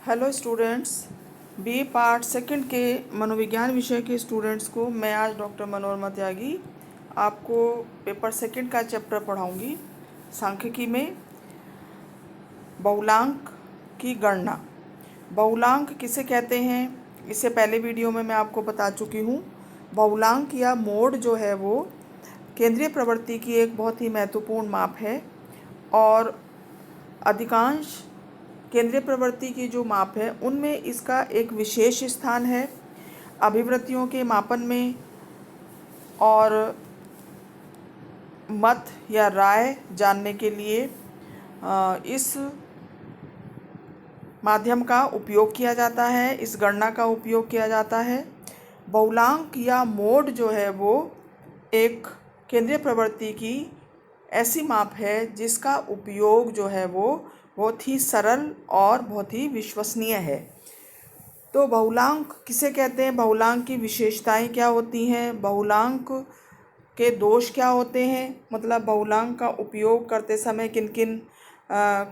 Hello students, B part second के मनोविज्ञान विषय के स्टूडेंट्स को मैं आज डॉक्टर मनोरमा त्यागी आपको पेपर सेकंड का चैप्टर पढ़ाऊंगी। सांख्यिकी में बहुलांक की गणना। बहुलांक किसे कहते हैं, इससे पहले वीडियो में मैं आपको बता चुकी हूँ। बहुलांक या मोड जो है वो केंद्रीय प्रवृत्ति की एक बहुत ही महत्वपूर्ण माप है और अधिकांश केंद्रीय प्रवृत्ति की जो माप है उनमें इसका एक विशेष स्थान है अभिवृत्तियों के मापन में और मत या राय जानने के लिए इस माध्यम का उपयोग किया जाता है, इस गणना का उपयोग किया जाता है। बहुलांक या मोड जो है वो एक केंद्रीय प्रवृत्ति की ऐसी माप है जिसका उपयोग जो है वो बहुत ही सरल और बहुत ही विश्वसनीय है। तो बहुलांक किसे कहते हैं, बहुलांक की विशेषताएं क्या होती हैं, बहुलांक के दोष क्या होते हैं, मतलब बहुलांक का उपयोग करते समय किन किन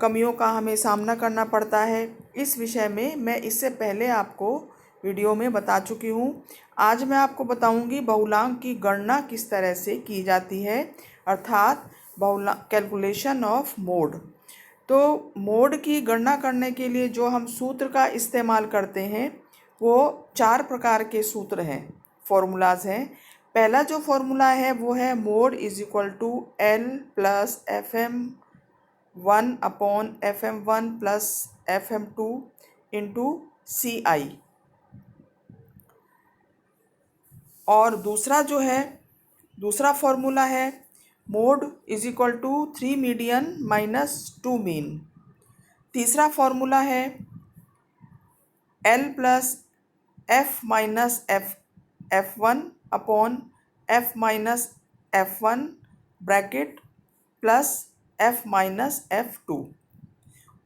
कमियों का हमें सामना करना पड़ता है, इस विषय में मैं इससे पहले आपको वीडियो में बता चुकी हूँ। आज मैं आपको बताऊँगी बहुलांक की गणना किस तरह से की जाती है, अर्थात कैलकुलेशन ऑफ मोड। तो मोड की गणना करने के लिए जो हम सूत्र का इस्तेमाल करते हैं वो 4 प्रकार के सूत्र हैं, फॉर्मूलाज हैं। पहला जो फॉर्मूला है वो है mode is equal to L plus FM1/FM1 plus FM2 into CI। और दूसरा फॉर्मूला है mode is equal to 3 median minus 2 mean. तीसरा फॉर्मूला है L plus F minus F1 upon F minus F1 bracket plus F minus F2।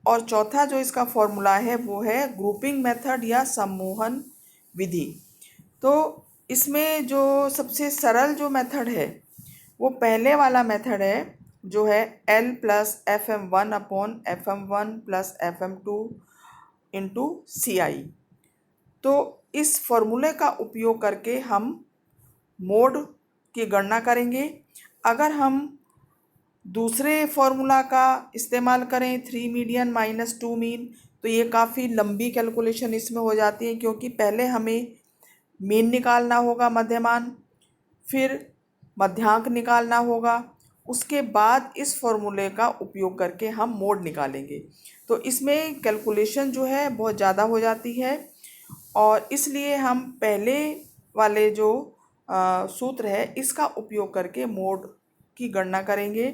और चौथा जो इसका formula है वो है ग्रुपिंग मेथड या सम्मोहन विधि। तो इसमें जो सबसे सरल जो मेथड है वो पहले वाला मेथड है जो है L plus FM1 upon FM1 plus FM2 into CI। तो इस फॉर्मूले का उपयोग करके हम मोड की गणना करेंगे। अगर हम दूसरे फॉर्मूला का इस्तेमाल करें 3 मीडियन माइनस 2 मीन, तो ये काफ़ी लंबी कैलकुलेशन इसमें हो जाती है, क्योंकि पहले हमें मीन निकालना होगा, मध्यमान, फिर मध्यांक निकालना होगा, उसके बाद इस फॉर्मूले का उपयोग करके हम मोड निकालेंगे। तो इसमें कैलकुलेशन जो है बहुत ज़्यादा हो जाती है और इसलिए हम पहले वाले जो सूत्र है इसका उपयोग करके मोड की गणना करेंगे।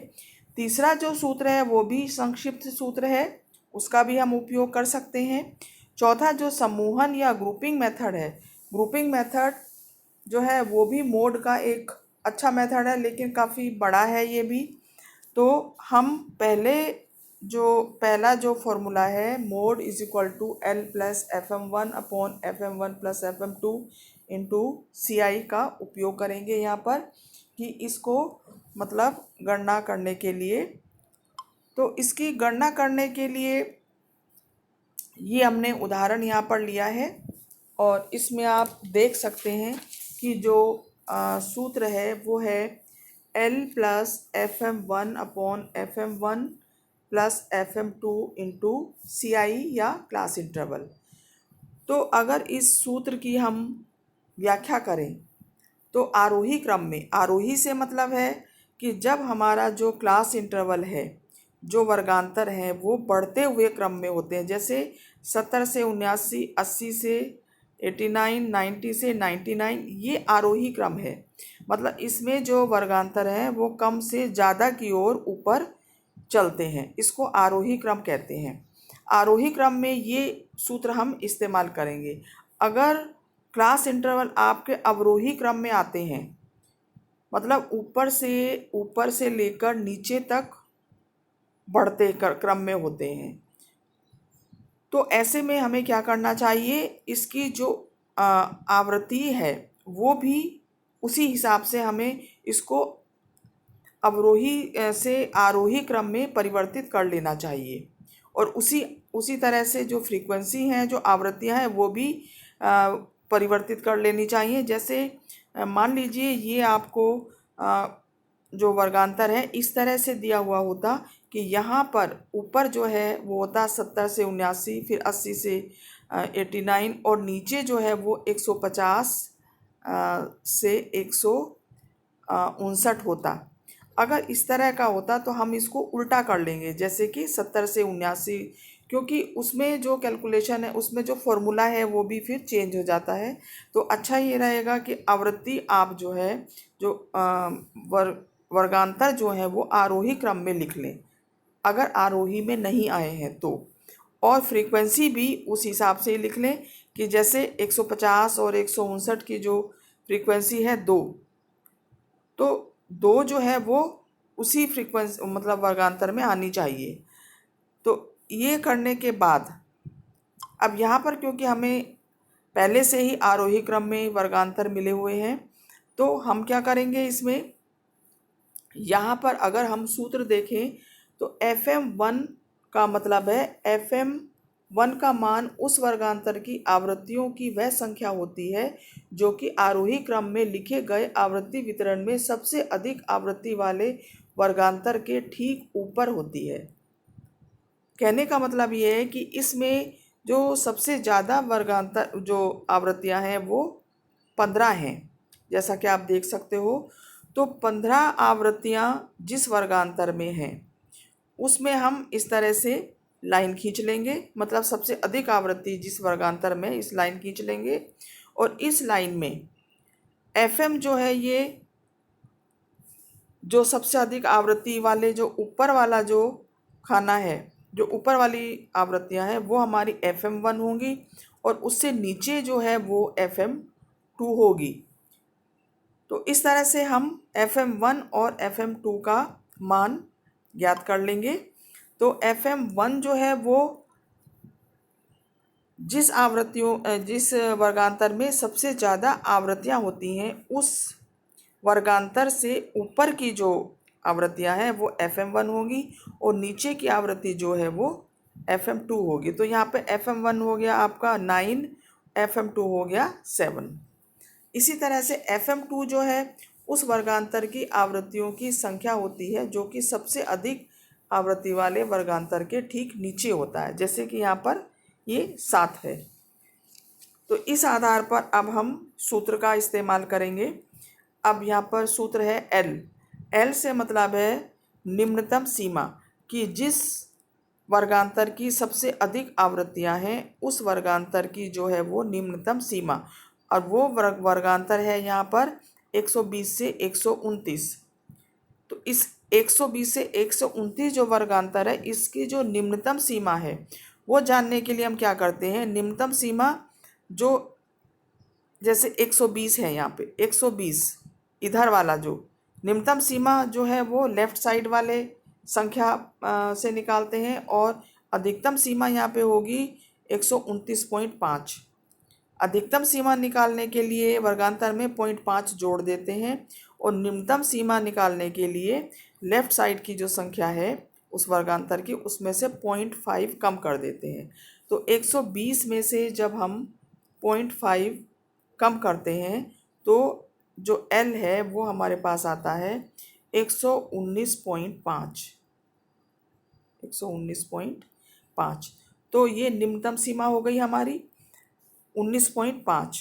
तीसरा जो सूत्र है वो भी संक्षिप्त सूत्र है, उसका भी हम उपयोग कर सकते हैं। चौथा जो समूहन या ग्रुपिंग मेथड है, ग्रुपिंग मेथड जो है वो भी मोड का एक अच्छा मेथड है, लेकिन काफ़ी बड़ा है ये भी। तो हम पहला जो फॉर्मूला है mode is equal to L plus FM1 upon FM1 plus FM2 into CI का उपयोग करेंगे यहाँ पर, कि इसको मतलब गणना करने के लिए। तो इसकी गणना करने के लिए ये हमने उदाहरण यहाँ पर लिया है और इसमें आप देख सकते हैं कि जो सूत्र है वो है L plus FM1 upon FM1 plus FM2 into CI या क्लास इंटरवल। तो अगर इस सूत्र की हम व्याख्या करें तो आरोही क्रम में, आरोही से मतलब है कि जब हमारा जो क्लास इंटरवल है, जो वर्गांतर हैं वो बढ़ते हुए क्रम में होते हैं, जैसे 70 से 79, 80 से 89, 90 से 99, ये आरोही क्रम है। मतलब इसमें जो वर्गांतर हैं वो कम से ज़्यादा की ओर ऊपर चलते हैं, इसको आरोही क्रम कहते हैं। आरोही क्रम में ये सूत्र हम इस्तेमाल करेंगे। अगर क्लास इंटरवल आपके अवरोही क्रम में आते हैं, मतलब ऊपर से लेकर नीचे तक बढ़ते क्रम में होते हैं, तो ऐसे में हमें क्या करना चाहिए, इसकी जो आवृत्ति है वो भी उसी हिसाब से हमें इसको अवरोही से आरोही क्रम में परिवर्तित कर लेना चाहिए। और उसी उसी तरह से जो फ्रीक्वेंसी हैं, जो आवृत्तियां हैं, वो भी परिवर्तित कर लेनी चाहिए। जैसे मान लीजिए ये आपको जो वर्गांतर है इस तरह से दिया हुआ होता कि यहाँ पर ऊपर जो है वो होता 70 से 79, फिर 80 से 89, और नीचे जो है वो 150 से 159 होता। अगर इस तरह का होता तो हम इसको उल्टा कर लेंगे, जैसे कि 70 से 79, क्योंकि उसमें जो कैलकुलेशन है, उसमें जो फॉर्मूला है वो भी फिर चेंज हो जाता है। तो अच्छा ये रहेगा कि आवृत्ति आप जो है, जो वर्गांतर जो है वो आरोही क्रम में लिख लें, अगर आरोही में नहीं आए हैं तो। और फ्रीक्वेंसी भी उस हिसाब से ही लिख लें कि जैसे 150 और 159 की जो फ्रीक्वेंसी है 2, तो 2 जो है वो उसी फ्रीक्वेंसी मतलब वर्गांतर में आनी चाहिए। तो ये करने के बाद अब यहाँ पर क्योंकि हमें पहले से ही आरोही क्रम में वर्गांतर मिले हुए हैं, तो हम क्या करेंगे इसमें, यहाँ पर अगर हम सूत्र देखें तो FM1 का मतलब है FM1 का मान उस वर्गांतर की आवृत्तियों की वह संख्या होती है जो कि आरोही क्रम में लिखे गए आवृत्ति वितरण में सबसे अधिक आवृत्ति वाले वर्गांतर के ठीक ऊपर होती है। कहने का मतलब ये है कि इसमें जो सबसे ज़्यादा वर्गांतर जो आवृत्तियां हैं वो 15 हैं, जैसा कि आप देख सकते हो। तो 15 आवृत्तियां जिस वर्गांतर में हैं उसमें हम इस तरह से लाइन खींच लेंगे, मतलब सबसे अधिक आवृत्ति जिस वर्गांतर में, इस लाइन खींच लेंगे। और इस लाइन में FM जो है, ये जो सबसे अधिक आवृत्ति वाले जो ऊपर वाला जो खाना है, जो ऊपर वाली आवृत्तियां हैं वो हमारी FM1 होंगी, और उससे नीचे जो है वो FM2 होगी। तो इस तरह से हम FM1 और FM2 का मान ज्ञात कर लेंगे। तो FM1 जो है वो जिस वर्गांतर में सबसे ज़्यादा आवृत्तियां होती हैं उस वर्गांतर से ऊपर की जो आवृत्तियां हैं वो FM1 होगी, और नीचे की आवृत्ति जो है वो FM2 होगी। तो यहाँ पे FM1 हो गया आपका 9, FM2 हो गया 7। इसी तरह से FM2 जो है उस वर्गांतर की आवृत्तियों की संख्या होती है जो कि सबसे अधिक आवृत्ति वाले वर्गांतर के ठीक नीचे होता है, जैसे कि यहाँ पर ये 7 है। तो इस आधार पर अब हम सूत्र का इस्तेमाल करेंगे। अब यहाँ पर सूत्र है L से मतलब है निम्नतम सीमा, कि जिस वर्गांतर की सबसे अधिक आवृत्तियां हैं उस वर्गांतर की जो है वो निम्नतम सीमा, और वो वर्गांतर है यहाँ पर 120 से 129। तो इस 120 से 129 जो वर्गांतर है इसकी जो निम्नतम सीमा है वो जानने के लिए हम क्या करते हैं, निम्नतम सीमा जो जैसे 120 है, यहाँ पे 120 इधर वाला जो निम्नतम सीमा जो है वो लेफ़्ट साइड वाले संख्या से निकालते हैं, और अधिकतम सीमा यहाँ पे होगी 129.5। अधिकतम सीमा निकालने के लिए वर्गांतर में 0.5 जोड़ देते हैं, और निम्नतम सीमा निकालने के लिए लेफ़्ट साइड की जो संख्या है उस वर्गांतर की उसमें से 0.5 कम कर देते हैं। तो 120 में से जब हम 0.5 कम करते हैं तो जो L है वो हमारे पास आता है 119.5। 119.5। तो ये निम्नतम सीमा हो गई हमारी 19.5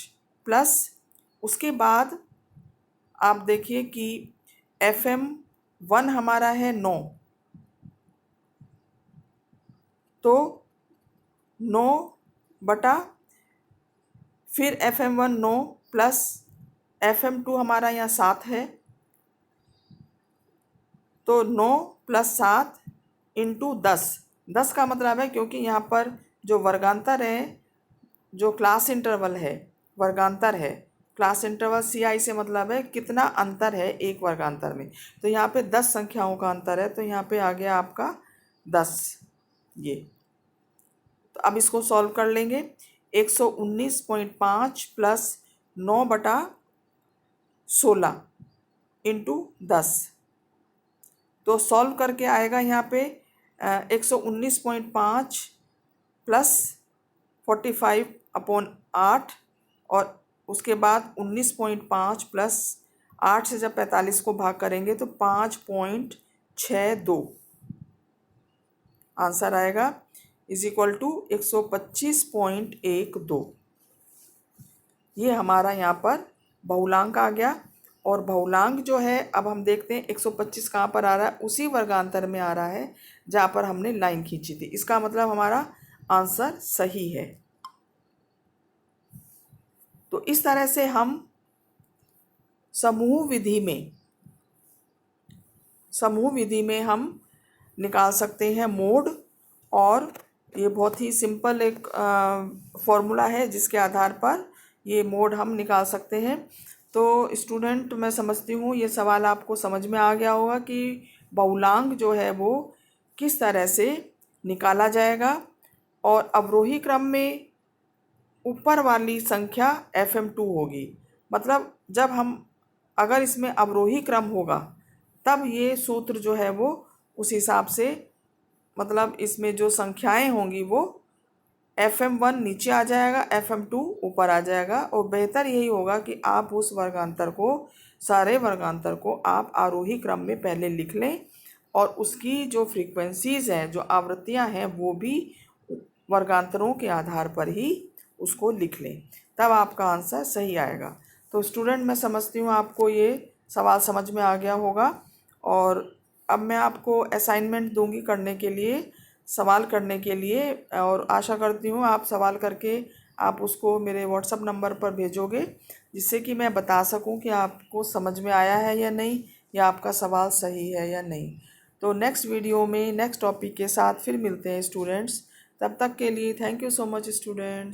प्लस, उसके बाद आप देखिए कि FM1 हमारा है 9, तो 9 बटा फिर FM1 9 प्लस FM2 हमारा यहाँ 7 है, तो 9 प्लस 7 इंटू 10। 10 का मतलब है क्योंकि यहाँ पर जो वर्गांतर है, जो क्लास इंटरवल है, वर्गांतर है, क्लास इंटरवल CI से मतलब है कितना अंतर है एक वर्गांतर में। तो यहाँ पे 10 संख्याओं का अंतर है, तो यहाँ पे आ गया आपका 10 ये। तो अब इसको सॉल्व कर लेंगे। 119.5 प्लस 9 बटा 16 इंटू 10, तो सॉल्व करके आएगा यहाँ पे 119.5 प्लस 45/8 और उसके बाद 19.5 प्लस 8 से जब 45 को भाग करेंगे तो 5.62 आंसर आएगा इज इक्वल टू 125.12। ये हमारा यहाँ पर बहुलांक आ गया। और बहुलांक जो है अब हम देखते हैं 125 कहाँ पर आ रहा है, उसी वर्गांतर में आ रहा है जहाँ पर हमने लाइन खींची थी। इसका मतलब हमारा आंसर सही है। तो इस तरह से हम समूह विधि में हम निकाल सकते हैं मोड। और ये बहुत ही सिंपल एक फॉर्मूला है जिसके आधार पर ये मोड हम निकाल सकते हैं। तो स्टूडेंट, मैं समझती हूँ ये सवाल आपको समझ में आ गया होगा कि बहुलांक जो है वो किस तरह से निकाला जाएगा। और अवरोही क्रम में ऊपर वाली संख्या FM2 होगी। मतलब जब हम अगर इसमें अवरोही क्रम होगा तब ये सूत्र जो है वो उस हिसाब से, मतलब इसमें जो संख्याएं होंगी वो FM1 नीचे आ जाएगा, FM2 ऊपर आ जाएगा। और बेहतर यही होगा कि आप उस वर्गांतर को, सारे वर्गांतर को आप आरोही क्रम में पहले लिख लें और उसकी जो फ्रीक्वेंसीज़ हैं, जो आवृत्तियां हैं, वो भी वर्गांतरों के आधार पर ही उसको लिख लें, तब आपका आंसर सही आएगा। तो स्टूडेंट, मैं समझती हूँ आपको ये सवाल समझ में आ गया होगा। और अब मैं आपको असाइनमेंट दूंगी करने के लिए, सवाल करने के लिए। और आशा करती हूँ आप सवाल करके आप उसको मेरे व्हाट्सएप नंबर पर भेजोगे, जिससे कि मैं बता सकूँ कि आपको समझ में आया है या नहीं, या आपका सवाल सही है या नहीं। तो नेक्स्ट वीडियो में नेक्स्ट टॉपिक के साथ फिर मिलते हैं स्टूडेंट्स। तब तक के लिए thank you so much students.